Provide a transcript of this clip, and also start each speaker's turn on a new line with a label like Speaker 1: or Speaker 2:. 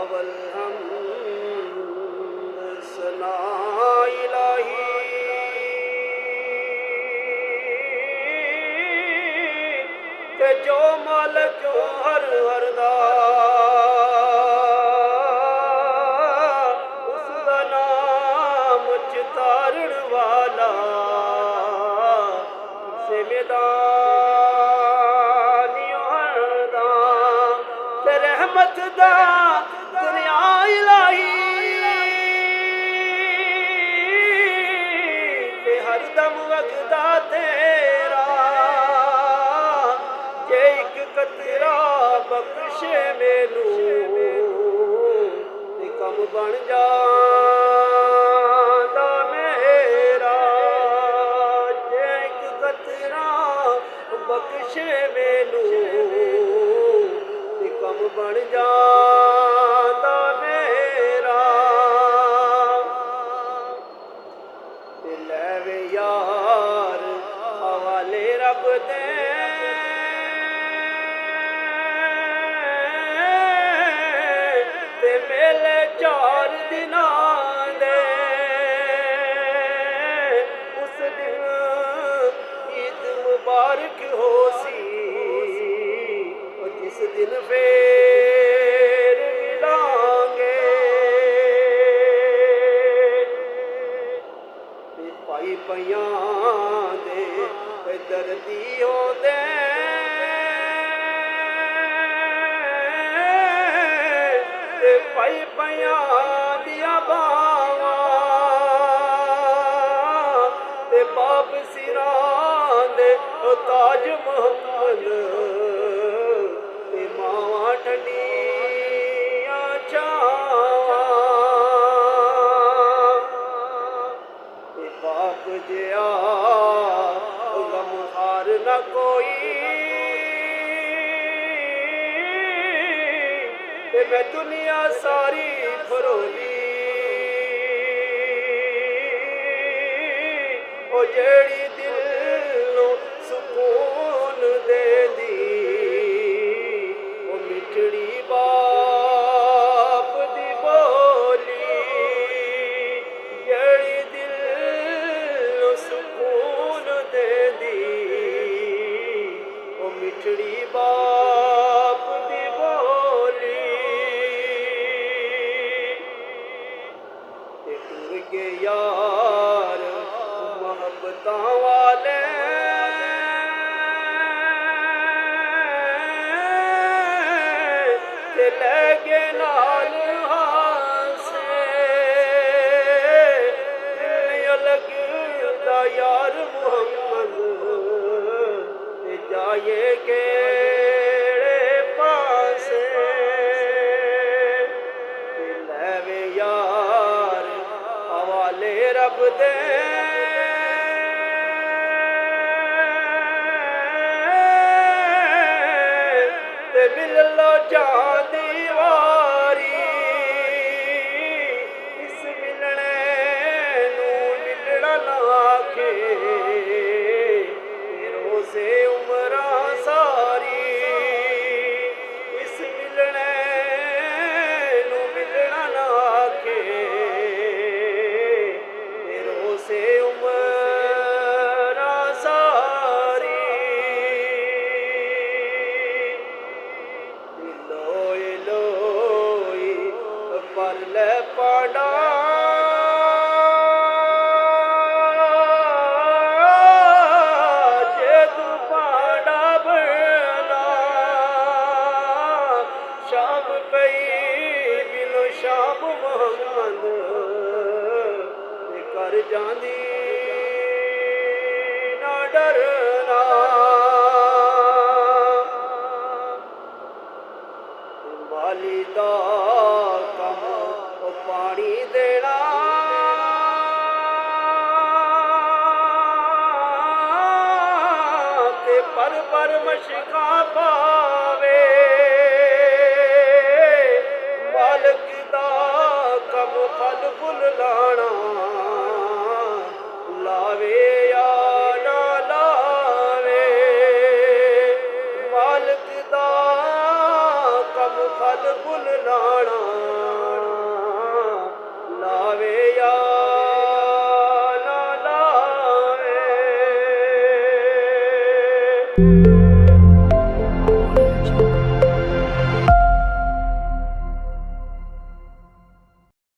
Speaker 1: लावल हमद सना इलाही ते जो मालक हर हर दा उसदा नाम चितारण वाला से मैदानियों हर दा ते रहमत दा दरिया इलाही ते हर दम वगदा तेरा जे एक कतरा बख्शे मैनू ते कम बन जांदा मेरा जे एक कतरा बख्शे मैनू ते कम बन जांदा मेरा ते लैवे यार हवाले रब दे ते मेले 4 दिनां दे उस दिन ईद मुबारक हो सी जिस दिन फेर मिलांगे ते पाई पइयां दे दर्दी होंदे ते पाई पइयां दियां बावां ते बाप सिरां दे ताज मोहम्मद ते मावां ठंडियां छावां ते बाप जिया गमहार न कोई ते मैं दुनिया सारी फरोली ओ जेड़ी दिल नूं सुकून देंदी ओ मिठड़ी बाप दी बोली जेड़ी दिल नूं सुकून देंदी ओ मिठड़ी बाप दी बोली ते टुर के यार मोहब्बतां वाले ते लै गए नाल हासे दिल लगदा यार मुहम्मद ते जाए केड़े पासे ते लैवे यार हवाले रब दे ते मिल लो जान दी वारी इस मिलने नूं मिलना ना आखे रोज़े उमरां सारी इस मिलने नूं मिलना ना आखे रोज़े उमरां सारी लोई लोई पर ले पाड़ा जे तू पाड़ा बना शाम पई बिनो शाम मोहम्मद ते कर जांदी ना डरना माली दा कम ओ पानी देना ते पर मशका पावे मालक दा कम फल फुल लाना लावे या ना लावे मालक दा कम ਫਲ ਫੁੱਲ ਲਾਣਾ ਲਾਵੇ ਜਾਂ ਨਾ ਲਾਵੇ।